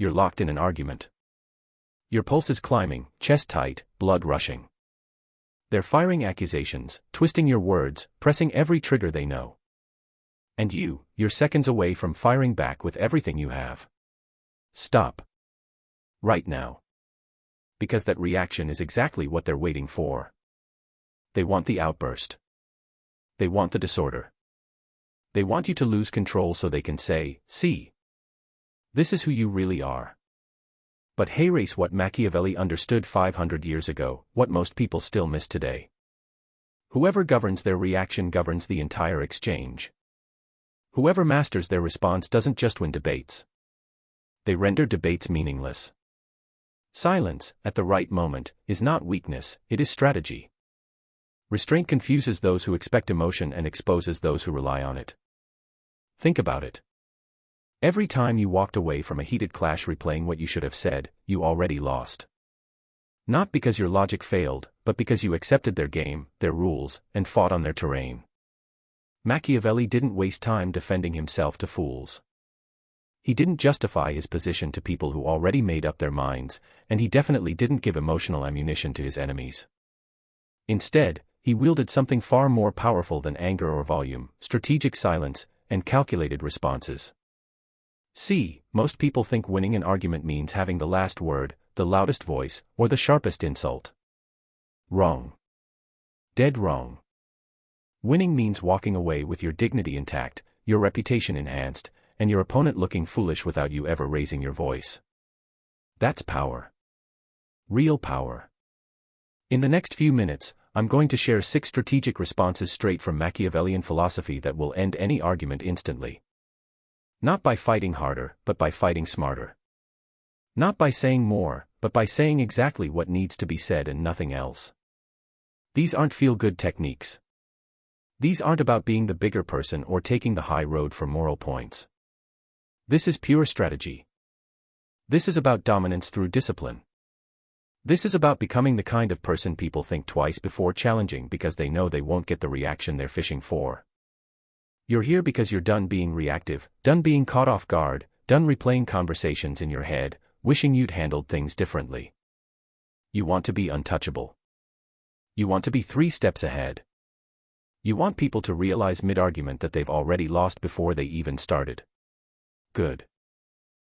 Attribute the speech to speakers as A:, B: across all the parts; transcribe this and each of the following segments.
A: you're locked in an argument. Your pulse is climbing, chest tight, blood rushing. They're firing accusations, twisting your words, pressing every trigger they know. And you're seconds away from firing back with everything you have. Stop. Right now. Because that reaction is exactly what they're waiting for. They want the outburst. They want the disorder. They want you to lose control so they can say, "See. This is who you really are." But hey, race, what Machiavelli understood 500 years ago, what most people still miss today. Whoever governs their reaction governs the entire exchange. Whoever masters their response doesn't just win debates. They render debates meaningless. Silence, at the right moment, is not weakness, it is strategy. Restraint confuses those who expect emotion and exposes those who rely on it. Think about it. Every time you walked away from a heated clash replaying what you should have said, you already lost. Not because your logic failed, but because you accepted their game, their rules, and fought on their terrain. Machiavelli didn't waste time defending himself to fools. He didn't justify his position to people who already made up their minds, and he definitely didn't give emotional ammunition to his enemies. Instead, he wielded something far more powerful than anger or volume: strategic silence and calculated responses. See, most people think winning an argument means having the last word, the loudest voice, or the sharpest insult. Wrong. Dead wrong. Winning means walking away with your dignity intact, your reputation enhanced, and your opponent looking foolish without you ever raising your voice. That's power. Real power. In the next few minutes, I'm going to share 6 strategic responses straight from Machiavellian philosophy that will end any argument instantly. Not by fighting harder, but by fighting smarter. Not by saying more, but by saying exactly what needs to be said and nothing else. These aren't feel-good techniques. These aren't about being the bigger person or taking the high road for moral points. This is pure strategy. This is about dominance through discipline. This is about becoming the kind of person people think twice before challenging because they know they won't get the reaction they're fishing for. You're here because you're done being reactive, done being caught off guard, done replaying conversations in your head, wishing you'd handled things differently. You want to be untouchable. You want to be 3 steps ahead. You want people to realize mid-argument that they've already lost before they even started. Good.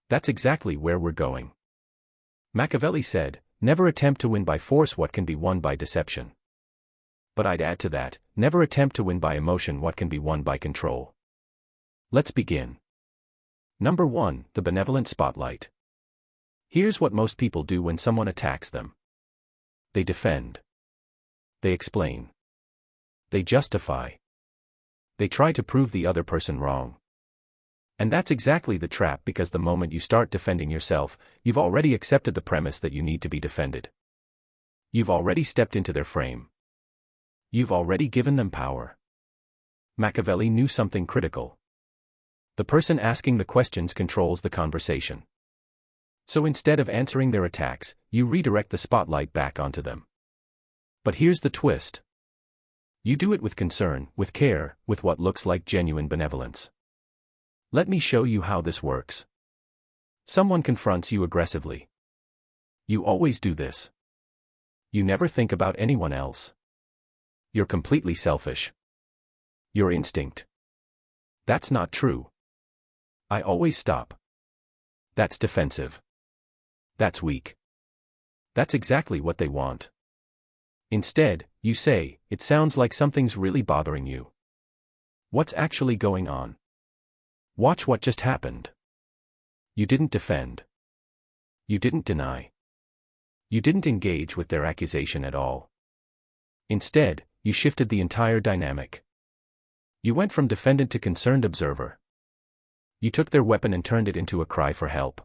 A: That's exactly where we're going. Machiavelli said, "Never attempt to win by force what can be won by deception." But I'd add to that, never attempt to win by emotion what can be won by control. Let's begin. Number 1, the benevolent spotlight. Here's what most people do when someone attacks them. They defend. They explain. They justify. They try to prove the other person wrong. And that's exactly the trap, because the moment you start defending yourself, you've already accepted the premise that you need to be defended. You've already stepped into their frame. You've already given them power. Machiavelli knew something critical. The person asking the questions controls the conversation. So instead of answering their attacks, you redirect the spotlight back onto them. But here's the twist. You do it with concern, with care, with what looks like genuine benevolence. Let me show you how this works. Someone confronts you aggressively. You always do this. You never think about anyone else. You're completely selfish. Your instinct. That's not true. I always stop. That's defensive. That's weak. That's exactly what they want. Instead, you say, "It sounds like something's really bothering you. What's actually going on? Watch what just happened." You didn't defend. You didn't deny. You didn't engage with their accusation at all. Instead, you shifted the entire dynamic. You went from defendant to concerned observer. You took their weapon and turned it into a cry for help.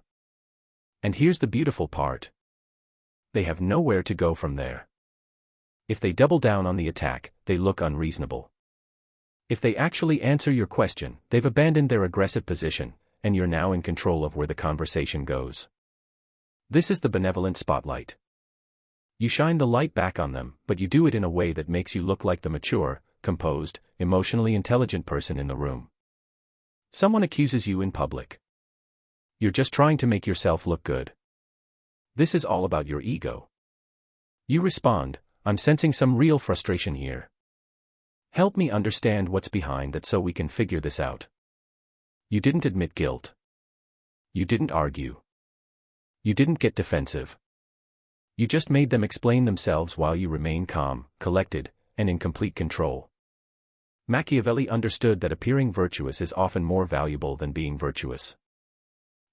A: And here's the beautiful part. They have nowhere to go from there. If they double down on the attack, they look unreasonable. If they actually answer your question, they've abandoned their aggressive position, and you're now in control of where the conversation goes. This is the benevolent spotlight. You shine the light back on them, but you do it in a way that makes you look like the mature, composed, emotionally intelligent person in the room. Someone accuses you in public. You're just trying to make yourself look good. This is all about your ego. You respond, I'm sensing some real frustration here. Help me understand what's behind that so we can figure this out. You didn't admit guilt. You didn't argue. You didn't get defensive. You just made them explain themselves while you remain calm, collected, and in complete control. Machiavelli understood that appearing virtuous is often more valuable than being virtuous.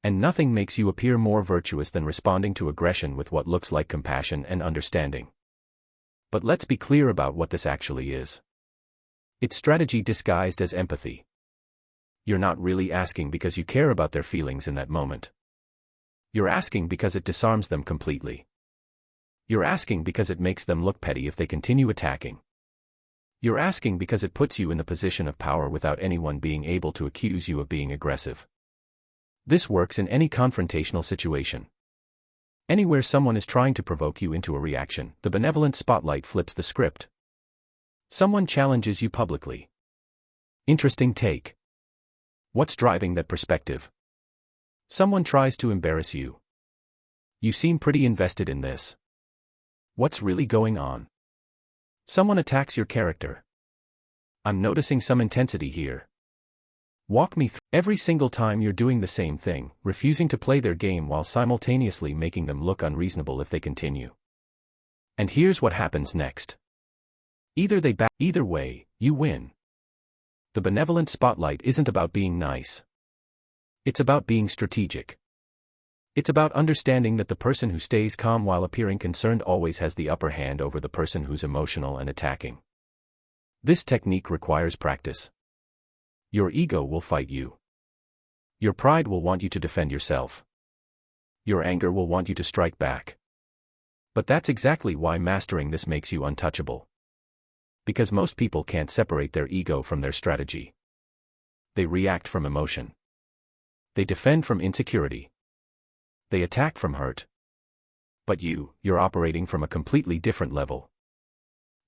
A: And nothing makes you appear more virtuous than responding to aggression with what looks like compassion and understanding. But let's be clear about what this actually is. It's strategy disguised as empathy. You're not really asking because you care about their feelings in that moment. You're asking because it disarms them completely. You're asking because it makes them look petty if they continue attacking. You're asking because it puts you in the position of power without anyone being able to accuse you of being aggressive. This works in any confrontational situation. Anywhere someone is trying to provoke you into a reaction, the benevolent spotlight flips the script. Someone challenges you publicly. Interesting take. What's driving that perspective? Someone tries to embarrass you. You seem pretty invested in this. What's really going on? Someone attacks your character. I'm noticing some intensity here. Walk me through. Every single time you're doing the same thing, refusing to play their game while simultaneously making them look unreasonable if they continue. And here's what happens next. Either way, you win. The benevolent spotlight isn't about being nice. It's about being strategic. It's about understanding that the person who stays calm while appearing concerned always has the upper hand over the person who's emotional and attacking. This technique requires practice. Your ego will fight you. Your pride will want you to defend yourself. Your anger will want you to strike back. But that's exactly why mastering this makes you untouchable. Because most people can't separate their ego from their strategy. They react from emotion. They defend from insecurity. They attack from hurt. But you're operating from a completely different level.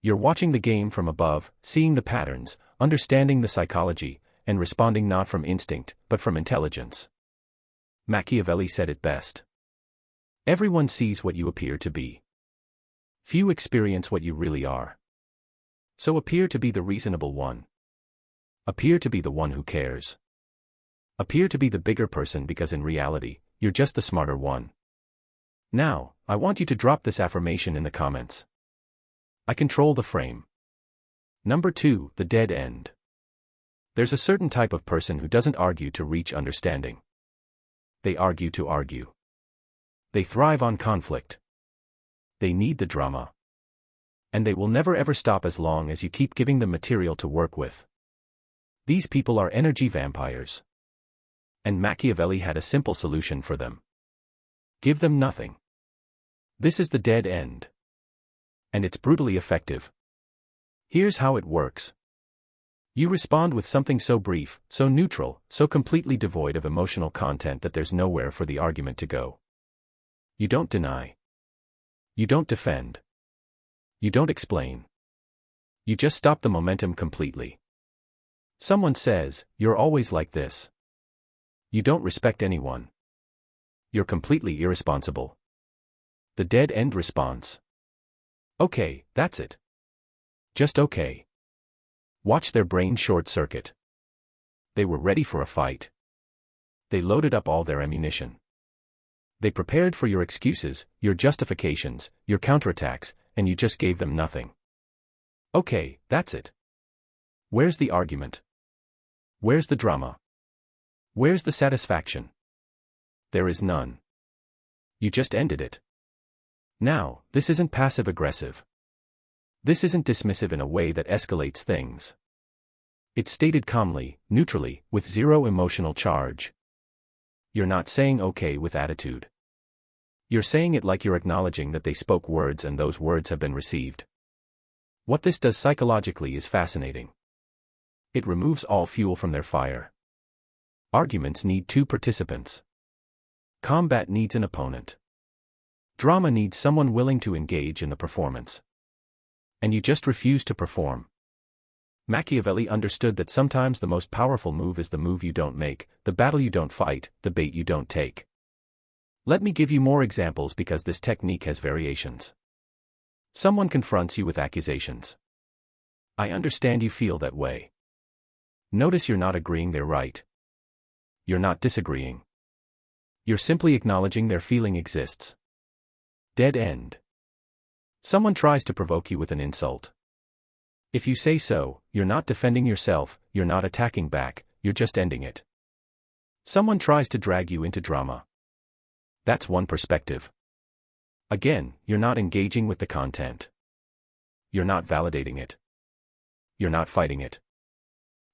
A: You're watching the game from above, seeing the patterns, understanding the psychology, and responding not from instinct, but from intelligence. Machiavelli said it best. Everyone sees what you appear to be. Few experience what you really are. So appear to be the reasonable one. Appear to be the one who cares. Appear to be the bigger person because in reality, you're just the smarter one. Now, I want you to drop this affirmation in the comments. I control the frame. Number 2, the dead end. There's a certain type of person who doesn't argue to reach understanding. They argue to argue. They thrive on conflict. They need the drama. And they will never ever stop as long as you keep giving them material to work with. These people are energy vampires. And Machiavelli had a simple solution for them. Give them nothing. This is the dead end. And it's brutally effective. Here's how it works. You respond with something so brief, so neutral, so completely devoid of emotional content that there's nowhere for the argument to go. You don't deny. You don't defend. You don't explain. You just stop the momentum completely. Someone says, "You're always like this. You don't respect anyone. You're completely irresponsible." The dead end response. Okay, that's it. Just okay. Watch their brain short circuit. They were ready for a fight. They loaded up all their ammunition. They prepared for your excuses, your justifications, your counterattacks, and you just gave them nothing. Okay, that's it. Where's the argument? Where's the drama? Where's the satisfaction? There is none. You just ended it. Now, this isn't passive-aggressive. This isn't dismissive in a way that escalates things. It's stated calmly, neutrally, with zero emotional charge. You're not saying okay with attitude. You're saying it like you're acknowledging that they spoke words and those words have been received. What this does psychologically is fascinating. It removes all fuel from their fire. Arguments need two participants. Combat needs an opponent. Drama needs someone willing to engage in the performance. And you just refuse to perform. Machiavelli understood that sometimes the most powerful move is the move you don't make, the battle you don't fight, the bait you don't take. Let me give you more examples because this technique has variations. Someone confronts you with accusations. I understand you feel that way. Notice you're not agreeing they're right. You're not disagreeing. You're simply acknowledging their feeling exists. Dead end. Someone tries to provoke you with an insult. If you say so, you're not defending yourself, you're not attacking back, you're just ending it. Someone tries to drag you into drama. That's one perspective. Again, you're not engaging with the content. You're not validating it. You're not fighting it.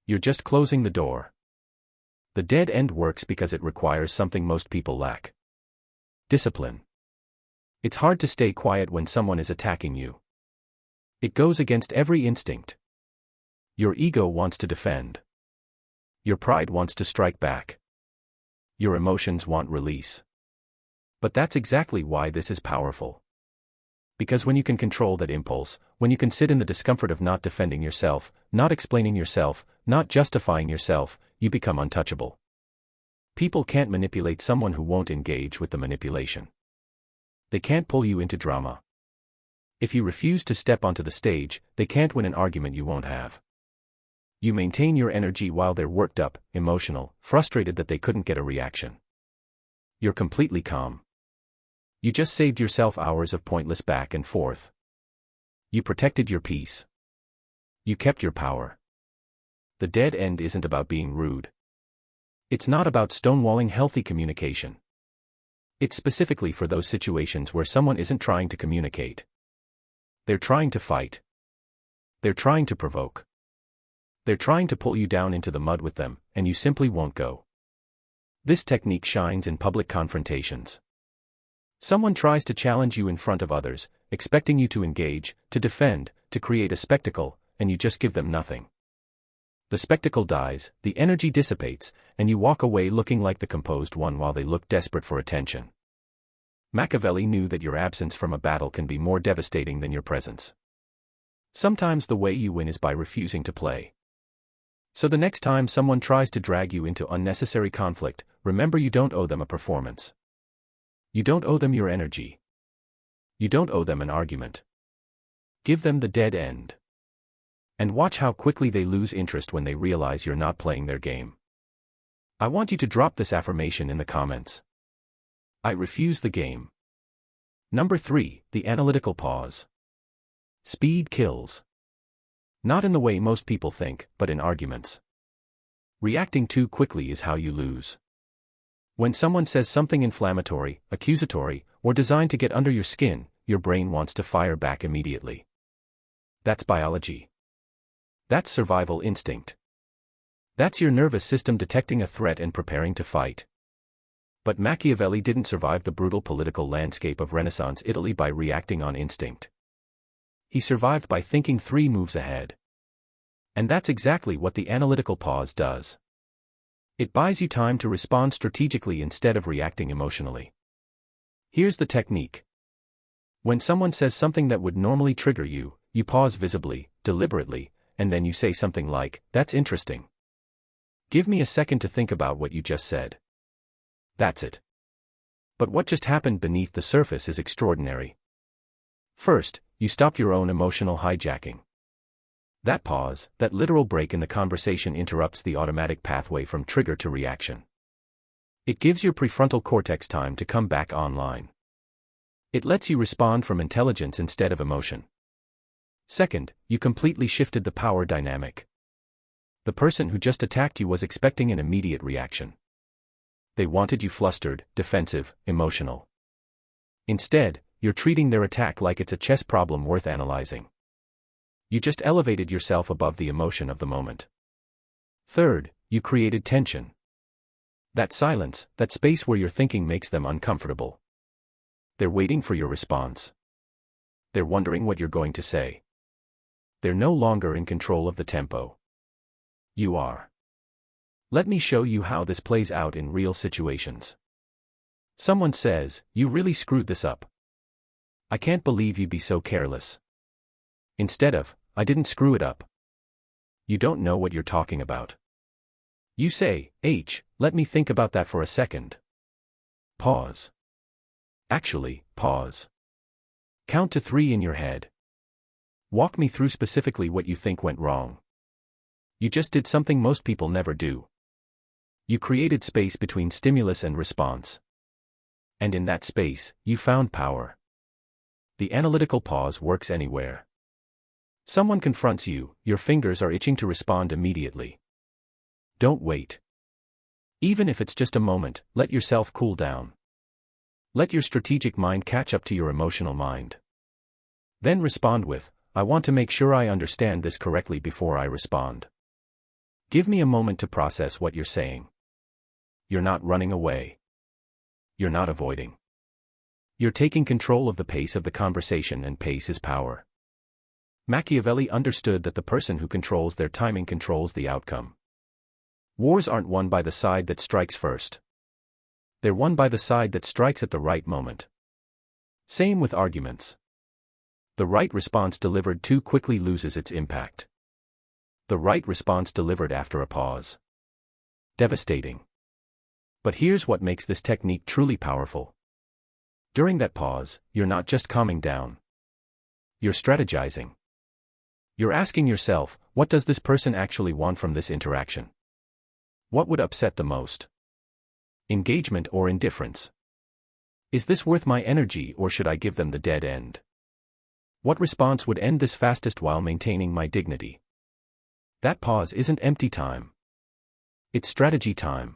A: You're just closing the door. The dead end works because it requires something most people lack. Discipline. It's hard to stay quiet when someone is attacking you. It goes against every instinct. Your ego wants to defend. Your pride wants to strike back. Your emotions want release. But that's exactly why this is powerful. Because when you can control that impulse, when you can sit in the discomfort of not defending yourself, not explaining yourself, not justifying yourself, you become untouchable. People can't manipulate someone who won't engage with the manipulation. They can't pull you into drama. If you refuse to step onto the stage, they can't win an argument you won't have. You maintain your energy while they're worked up, emotional, frustrated that they couldn't get a reaction. You're completely calm. You just saved yourself hours of pointless back and forth. You protected your peace. You kept your power. The dead end isn't about being rude. It's not about stonewalling healthy communication. It's specifically for those situations where someone isn't trying to communicate. They're trying to fight. They're trying to provoke. They're trying to pull you down into the mud with them, and you simply won't go. This technique shines in public confrontations. Someone tries to challenge you in front of others, expecting you to engage, to defend, to create a spectacle, and you just give them nothing. The spectacle dies, the energy dissipates, and you walk away looking like the composed one while they look desperate for attention. Machiavelli knew that your absence from a battle can be more devastating than your presence. Sometimes the way you win is by refusing to play. So the next time someone tries to drag you into unnecessary conflict, remember you don't owe them a performance. You don't owe them your energy. You don't owe them an argument. Give them the dead end. And watch how quickly they lose interest when they realize you're not playing their game. I want you to drop this affirmation in the comments. I refuse the game. Number 3, the analytical pause. Speed kills. Not in the way most people think, but in arguments. Reacting too quickly is how you lose. When someone says something inflammatory, accusatory, or designed to get under your skin, your brain wants to fire back immediately. That's biology. That's survival instinct. That's your nervous system detecting a threat and preparing to fight. But Machiavelli didn't survive the brutal political landscape of Renaissance Italy by reacting on instinct. He survived by thinking 3 moves ahead. And that's exactly what the analytical pause does. It buys you time to respond strategically instead of reacting emotionally. Here's the technique. When someone says something that would normally trigger you, you pause visibly, deliberately, and then you say something like, "That's interesting. Give me a second to think about what you just said." That's it. But what just happened beneath the surface is extraordinary. First, you stop your own emotional hijacking. That pause, that literal break in the conversation interrupts the automatic pathway from trigger to reaction. It gives your prefrontal cortex time to come back online. It lets you respond from intelligence instead of emotion. Second, you completely shifted the power dynamic. The person who just attacked you was expecting an immediate reaction. They wanted you flustered, defensive, emotional. Instead, you're treating their attack like it's a chess problem worth analyzing. You just elevated yourself above the emotion of the moment. Third, you created tension. That silence, that space where you're thinking makes them uncomfortable. They're waiting for your response. They're wondering what you're going to say. They're no longer in control of the tempo. You are. Let me show you how this plays out in real situations. Someone says, "You really screwed this up. I can't believe you'd be so careless." Instead of, "I didn't screw it up. You don't know what you're talking about. You say, let me think about that for a second. Pause. Actually, pause. Count to 3 in your head. Walk me through specifically what you think went wrong. You just did something most people never do. You created space between stimulus and response. And in that space, you found power. The analytical pause works anywhere. Someone confronts you, your fingers are itching to respond immediately. Don't wait. Even if it's just a moment, let yourself cool down. Let your strategic mind catch up to your emotional mind. Then respond with, I want to make sure I understand this correctly before I respond. Give me a moment to process what you're saying. You're not running away. You're not avoiding. You're taking control of the pace of the conversation, and pace is power. Machiavelli understood that the person who controls their timing controls the outcome. Wars aren't won by the side that strikes first. They're won by the side that strikes at the right moment. Same with arguments. The right response delivered too quickly loses its impact. The right response delivered after a pause. Devastating. But here's what makes this technique truly powerful. During that pause, you're not just calming down. You're strategizing. You're asking yourself, what does this person actually want from this interaction? What would upset the most? Engagement or indifference? Is this worth my energy, or should I give them the dead end? What response would end this fastest while maintaining my dignity? That pause isn't empty time. It's strategy time.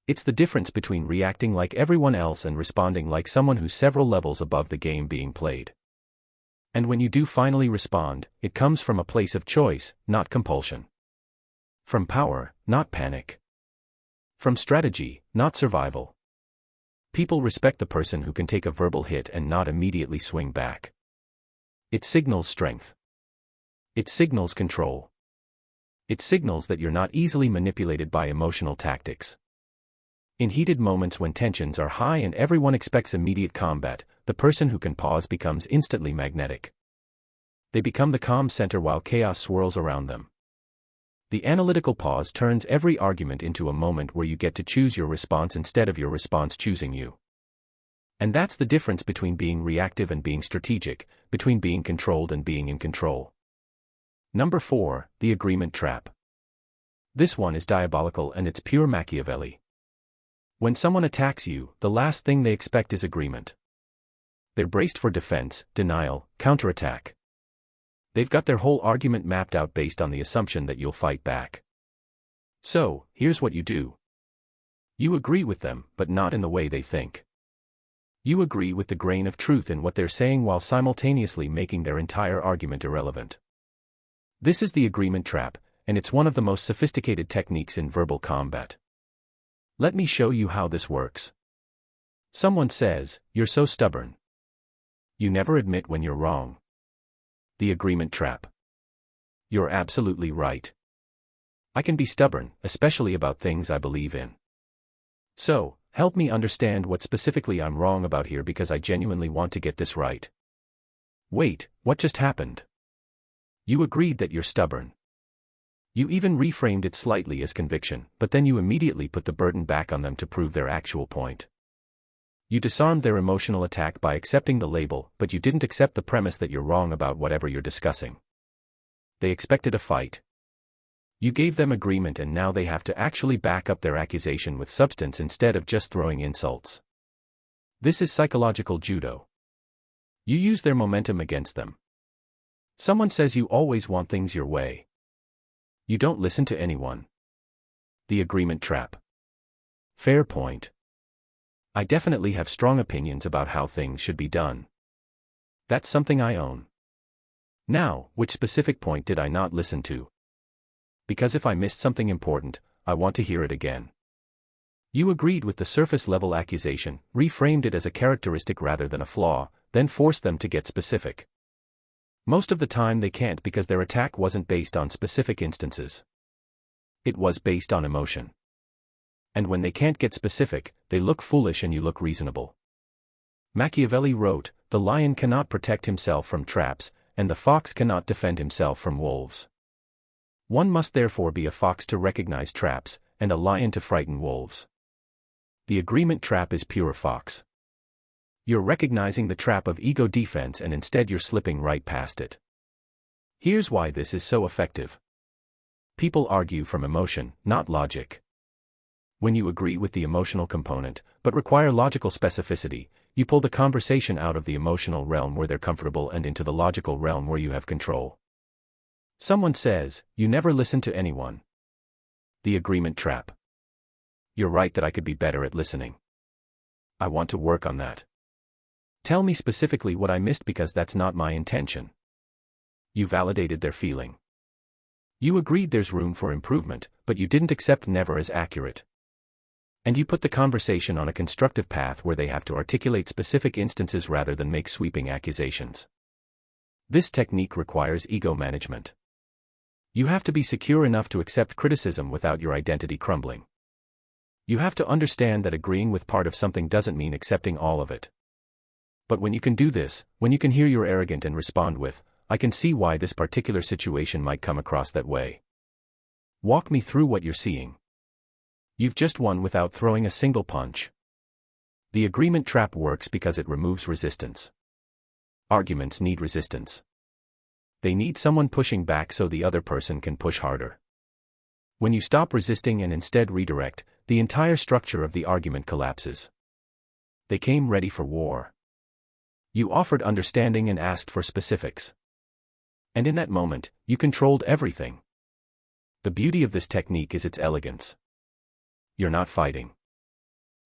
A: It's the difference between reacting like everyone else and responding like someone who's several levels above the game being played. And when you do finally respond, it comes from a place of choice, not compulsion. From power, not panic. From strategy, not survival. People respect the person who can take a verbal hit and not immediately swing back. It signals strength. It signals control. It signals that you're not easily manipulated by emotional tactics. In heated moments when tensions are high and everyone expects immediate combat, the person who can pause becomes instantly magnetic. They become the calm center while chaos swirls around them. The analytical pause turns every argument into a moment where you get to choose your response instead of your response choosing you. And that's the difference between being reactive and being strategic, between being controlled and being in control. Number 4, the agreement trap. This one is diabolical, and it's pure Machiavelli. When someone attacks you, the last thing they expect is agreement. They're braced for defense, denial, counterattack. They've got their whole argument mapped out based on the assumption that you'll fight back. So, here's what you do. You agree with them, but not in the way they think. You agree with the grain of truth in what they're saying while simultaneously making their entire argument irrelevant. This is the agreement trap, and it's one of the most sophisticated techniques in verbal combat. Let me show you how this works. Someone says, "You're so stubborn. You never admit when you're wrong." The agreement trap. You're absolutely right. I can be stubborn, especially about things I believe in. So, help me understand what specifically I'm wrong about here, because I genuinely want to get this right. Wait, what just happened? You agreed that you're stubborn. You even reframed it slightly as conviction, but then you immediately put the burden back on them to prove their actual point. You disarmed their emotional attack by accepting the label, but you didn't accept the premise that you're wrong about whatever you're discussing. They expected a fight. You gave them agreement, and now they have to actually back up their accusation with substance instead of just throwing insults. This is psychological judo. You use their momentum against them. Someone says you always want things your way. You don't listen to anyone. The agreement trap. Fair point. I definitely have strong opinions about how things should be done. That's something I own. Now, which specific point did I not listen to? Because if I missed something important, I want to hear it again. You agreed with the surface-level accusation, reframed it as a characteristic rather than a flaw, then forced them to get specific. Most of the time they can't, because their attack wasn't based on specific instances. It was based on emotion. And when they can't get specific, they look foolish and you look reasonable. Machiavelli wrote, "The lion cannot protect himself from traps, and the fox cannot defend himself from wolves." One must therefore be a fox to recognize traps, and a lion to frighten wolves. The agreement trap is pure fox. You're recognizing the trap of ego defense and instead you're slipping right past it. Here's why this is so effective. People argue from emotion, not logic. When you agree with the emotional component, but require logical specificity, you pull the conversation out of the emotional realm where they're comfortable and into the logical realm where you have control. Someone says, "You never listen to anyone." The agreement trap. You're right that I could be better at listening. I want to work on that. Tell me specifically what I missed because that's not my intention. You validated their feeling. You agreed there's room for improvement, but you didn't accept never as accurate. And you put the conversation on a constructive path where they have to articulate specific instances rather than make sweeping accusations. This technique requires ego management. You have to be secure enough to accept criticism without your identity crumbling. You have to understand that agreeing with part of something doesn't mean accepting all of it. But when you can do this, when you can hear you're arrogant and respond with, "I can see why this particular situation might come across that way. Walk me through what you're seeing." You've just won without throwing a single punch. The agreement trap works because it removes resistance. Arguments need resistance. They need someone pushing back so the other person can push harder. When you stop resisting and instead redirect, the entire structure of the argument collapses. They came ready for war. You offered understanding and asked for specifics. And in that moment, you controlled everything. The beauty of this technique is its elegance. You're not fighting.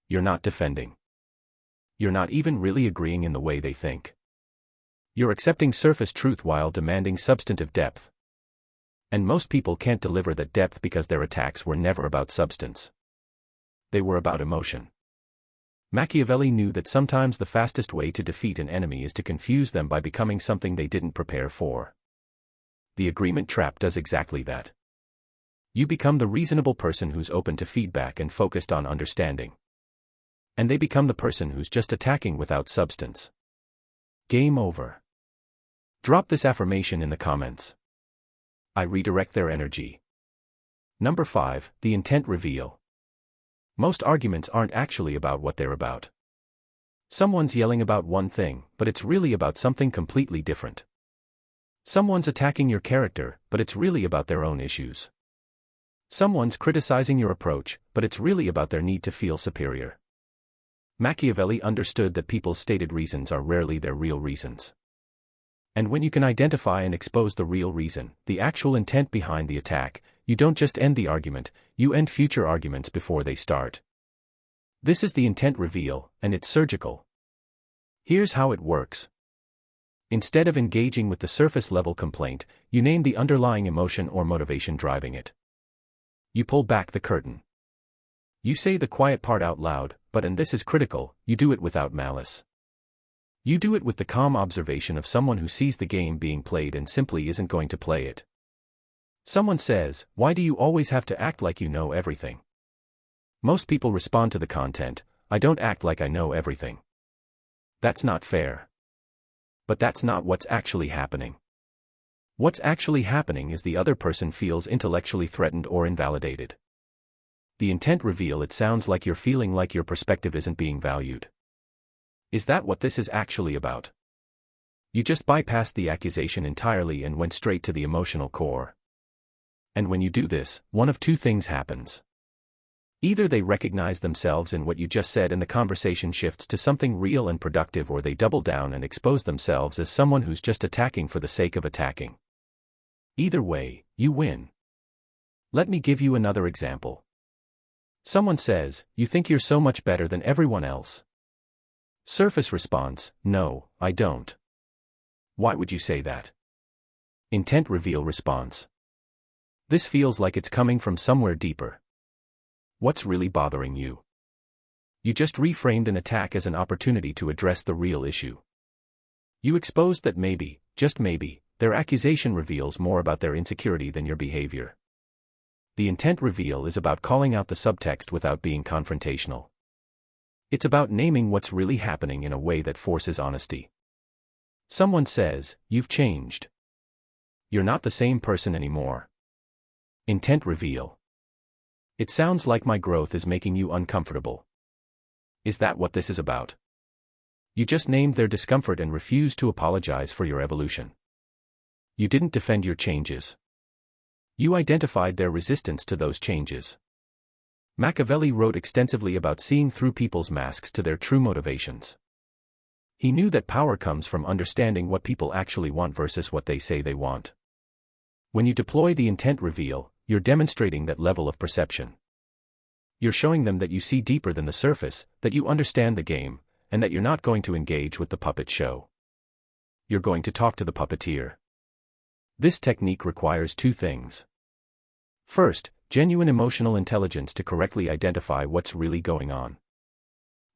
A: You're not defending. You're not even really agreeing in the way they think. You're accepting surface truth while demanding substantive depth. And most people can't deliver that depth because their attacks were never about substance. They were about emotion. Machiavelli knew that sometimes the fastest way to defeat an enemy is to confuse them by becoming something they didn't prepare for. The agreement trap does exactly that. You become the reasonable person who's open to feedback and focused on understanding. And they become the person who's just attacking without substance. Game over. Drop this affirmation in the comments. I redirect their energy. Number 5, the intent reveal. Most arguments aren't actually about what they're about. Someone's yelling about one thing, but it's really about something completely different. Someone's attacking your character, but it's really about their own issues. Someone's criticizing your approach, but it's really about their need to feel superior. Machiavelli understood that people's stated reasons are rarely their real reasons. And when you can identify and expose the real reason, the actual intent behind the attack, you don't just end the argument, you end future arguments before they start. This is the intent reveal, and it's surgical. Here's how it works. Instead of engaging with the surface-level complaint, you name the underlying emotion or motivation driving it. You pull back the curtain. You say the quiet part out loud, but and this is critical, you do it without malice. You do it with the calm observation of someone who sees the game being played and simply isn't going to play it. Someone says, "Why do you always have to act like you know everything?" Most people respond to the content, "I don't act like I know everything." That's not fair. But that's not what's actually happening. What's actually happening is the other person feels intellectually threatened or invalidated. The intent reveal, it sounds like you're feeling like your perspective isn't being valued. Is that what this is actually about? You just bypassed the accusation entirely and went straight to the emotional core. And when you do this, one of two things happens. Either they recognize themselves in what you just said and the conversation shifts to something real and productive, or they double down and expose themselves as someone who's just attacking for the sake of attacking. Either way, you win. Let me give you another example. Someone says, "You think you're so much better than everyone else." Surface response, "No, I don't." Why would you say that? Intent reveal response. This feels like it's coming from somewhere deeper. What's really bothering you? You just reframed an attack as an opportunity to address the real issue. You exposed that maybe, just maybe, their accusation reveals more about their insecurity than your behavior. The intent reveal is about calling out the subtext without being confrontational. It's about naming what's really happening in a way that forces honesty. Someone says, "You've changed. You're not the same person anymore." Intent reveal. It sounds like my growth is making you uncomfortable. Is that what this is about? You just named their discomfort and refused to apologize for your evolution. You didn't defend your changes. You identified their resistance to those changes. Machiavelli wrote extensively about seeing through people's masks to their true motivations. He knew that power comes from understanding what people actually want versus what they say they want. When you deploy the intent reveal, you're demonstrating that level of perception. You're showing them that you see deeper than the surface, that you understand the game, and that you're not going to engage with the puppet show. You're going to talk to the puppeteer. This technique requires two things. First, genuine emotional intelligence to correctly identify what's really going on.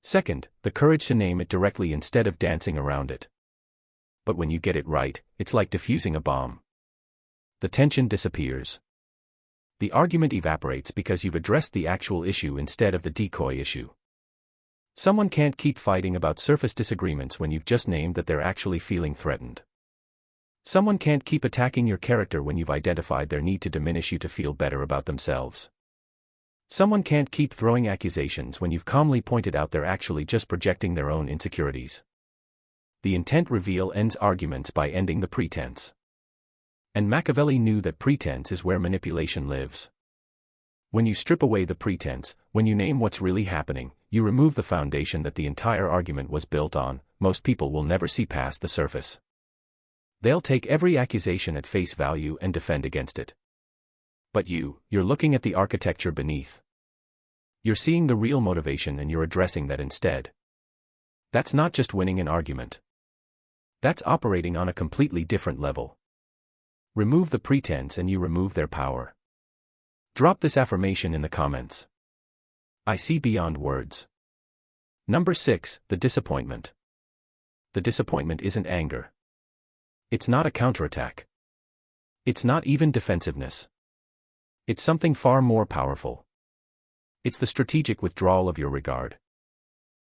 A: Second, the courage to name it directly instead of dancing around it. But when you get it right, it's like defusing a bomb. The tension disappears. The argument evaporates because you've addressed the actual issue instead of the decoy issue. Someone can't keep fighting about surface disagreements when you've just named that they're actually feeling threatened. Someone can't keep attacking your character when you've identified their need to diminish you to feel better about themselves. Someone can't keep throwing accusations when you've calmly pointed out they're actually just projecting their own insecurities. The intent reveal ends arguments by ending the pretense. And Machiavelli knew that pretense is where manipulation lives. When you strip away the pretense, when you name what's really happening, you remove the foundation that the entire argument was built on. Most people will never see past the surface. They'll take every accusation at face value and defend against it. But you're looking at the architecture beneath. You're seeing the real motivation and you're addressing that instead. That's not just winning an argument. That's operating on a completely different level. Remove the pretense and you remove their power. Drop this affirmation in the comments. I see beyond words. Number 6, the disappointment. The disappointment isn't anger. It's not a counterattack. It's not even defensiveness. It's something far more powerful. It's the strategic withdrawal of your regard.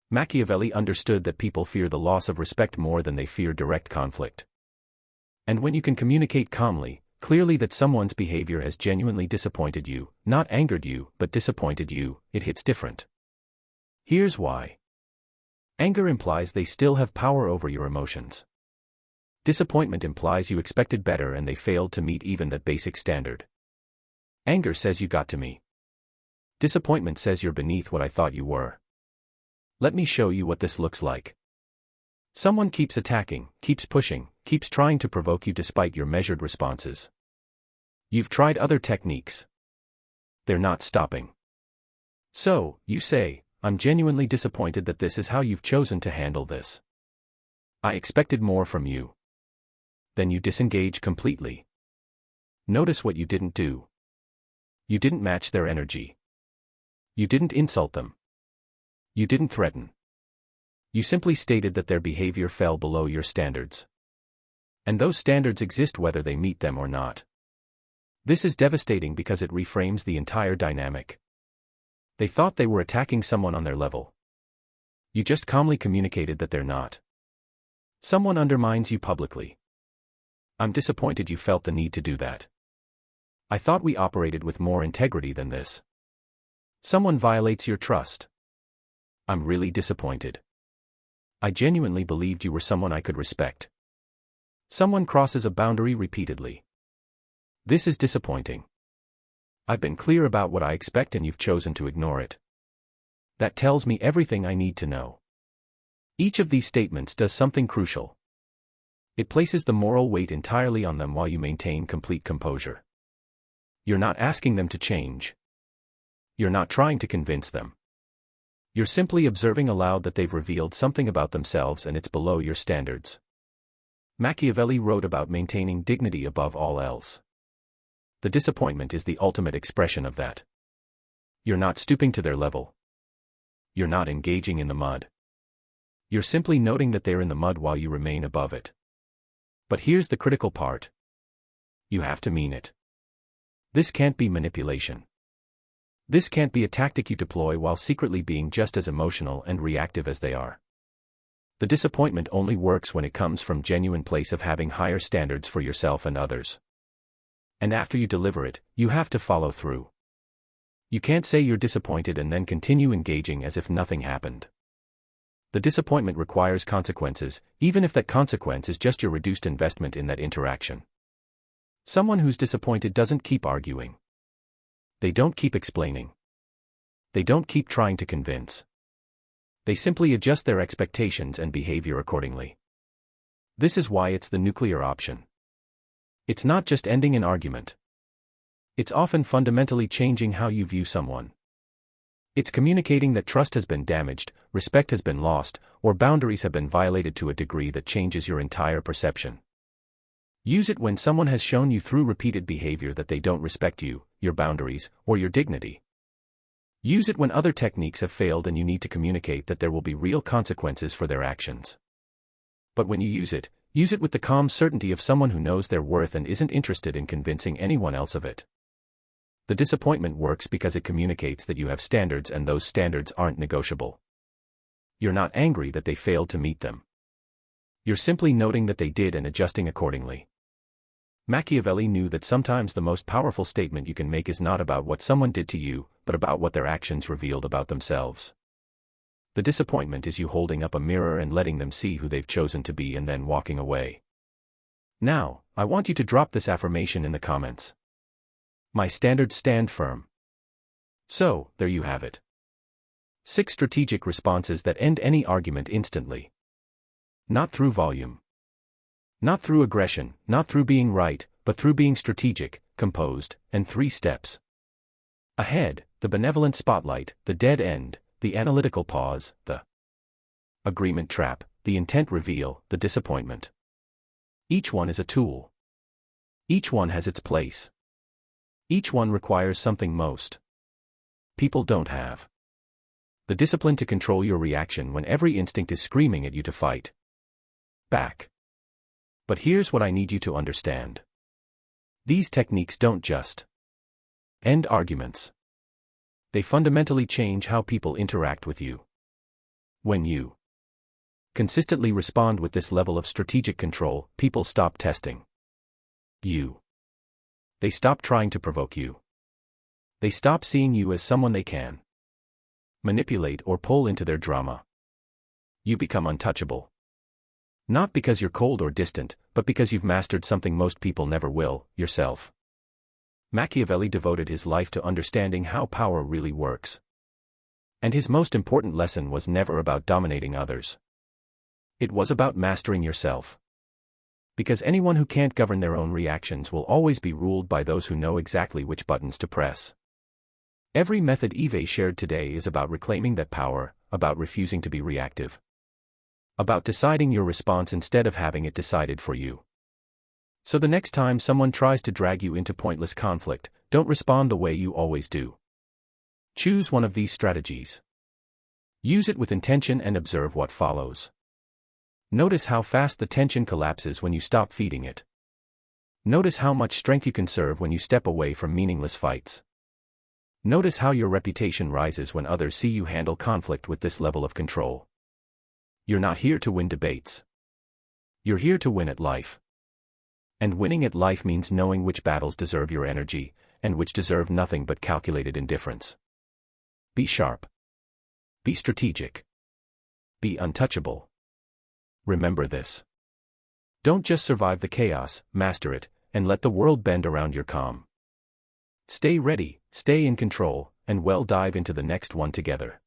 A: Machiavelli understood that people fear the loss of respect more than they fear direct conflict. And when you can communicate calmly, clearly that someone's behavior has genuinely disappointed you, not angered you, but disappointed you, it hits different. Here's why. Anger implies they still have power over your emotions. Disappointment implies you expected better and they failed to meet even that basic standard. Anger says you got to me. Disappointment says you're beneath what I thought you were. Let me show you what this looks like. Someone keeps attacking, keeps pushing, keeps trying to provoke you despite your measured responses. You've tried other techniques. They're not stopping. So, you say, I'm genuinely disappointed that this is how you've chosen to handle this. I expected more from you. Then you disengage completely. Notice what you didn't do. You didn't match their energy. You didn't insult them. You didn't threaten. You simply stated that their behavior fell below your standards. And those standards exist whether they meet them or not. This is devastating because it reframes the entire dynamic. They thought they were attacking someone on their level. You just calmly communicated that they're not. Someone undermines you publicly. I'm disappointed you felt the need to do that. I thought we operated with more integrity than this. Someone violates your trust. I'm really disappointed. I genuinely believed you were someone I could respect. Someone crosses a boundary repeatedly. This is disappointing. I've been clear about what I expect and you've chosen to ignore it. That tells me everything I need to know. Each of these statements does something crucial. It places the moral weight entirely on them while you maintain complete composure. You're not asking them to change. You're not trying to convince them. You're simply observing aloud that they've revealed something about themselves and it's below your standards. Machiavelli wrote about maintaining dignity above all else. The disappointment is the ultimate expression of that. You're not stooping to their level. You're not engaging in the mud. You're simply noting that they're in the mud while you remain above it. But here's the critical part. You have to mean it. This can't be manipulation. This can't be a tactic you deploy while secretly being just as emotional and reactive as they are. The disappointment only works when it comes from a genuine place of having higher standards for yourself and others. And after you deliver it, you have to follow through. You can't say you're disappointed and then continue engaging as if nothing happened. The disappointment requires consequences, even if that consequence is just your reduced investment in that interaction. Someone who's disappointed doesn't keep arguing. They don't keep explaining. They don't keep trying to convince. They simply adjust their expectations and behavior accordingly. This is why it's the nuclear option. It's not just ending an argument. It's often fundamentally changing how you view someone. It's communicating that trust has been damaged, respect has been lost, or boundaries have been violated to a degree that changes your entire perception. Use it when someone has shown you through repeated behavior that they don't respect you, your boundaries, or your dignity. Use it when other techniques have failed and you need to communicate that there will be real consequences for their actions. But when you use it with the calm certainty of someone who knows their worth and isn't interested in convincing anyone else of it. The disappointment works because it communicates that you have standards and those standards aren't negotiable. You're not angry that they failed to meet them. You're simply noting that they did and adjusting accordingly. Machiavelli knew that sometimes the most powerful statement you can make is not about what someone did to you, but about what their actions revealed about themselves. The disappointment is you holding up a mirror and letting them see who they've chosen to be and then walking away. Now, I want you to drop this affirmation in the comments. My standards stand firm. So, there you have it. 6 strategic responses that end any argument instantly. Not through volume. Not through aggression, not through being right, but through being strategic, composed, and 3 steps. Ahead, the benevolent spotlight, the dead end, the analytical pause, the agreement trap, the intent reveal, the disappointment. Each one is a tool. Each one has its place. Each one requires something most people don't have. The discipline to control your reaction when every instinct is screaming at you to fight back. But here's what I need you to understand. These techniques don't just end arguments. They fundamentally change how people interact with you. When you consistently respond with this level of strategic control, people stop testing you. They stop trying to provoke you. They stop seeing you as someone they can manipulate or pull into their drama. You become untouchable. Not because you're cold or distant, but because you've mastered something most people never will, yourself. Machiavelli devoted his life to understanding how power really works. And his most important lesson was never about dominating others. It was about mastering yourself. Because anyone who can't govern their own reactions will always be ruled by those who know exactly which buttons to press. Every method Eve shared today is about reclaiming that power, about refusing to be reactive. About deciding your response instead of having it decided for you. So the next time someone tries to drag you into pointless conflict, don't respond the way you always do. Choose one of these strategies. Use it with intention and observe what follows. Notice how fast the tension collapses when you stop feeding it. Notice how much strength you conserve when you step away from meaningless fights. Notice how your reputation rises when others see you handle conflict with this level of control. You're not here to win debates. You're here to win at life. And winning at life means knowing which battles deserve your energy, and which deserve nothing but calculated indifference. Be sharp. Be strategic. Be untouchable. Remember this. Don't just survive the chaos, master it, and let the world bend around your calm. Stay ready, stay in control, and we'll dive into the next one together.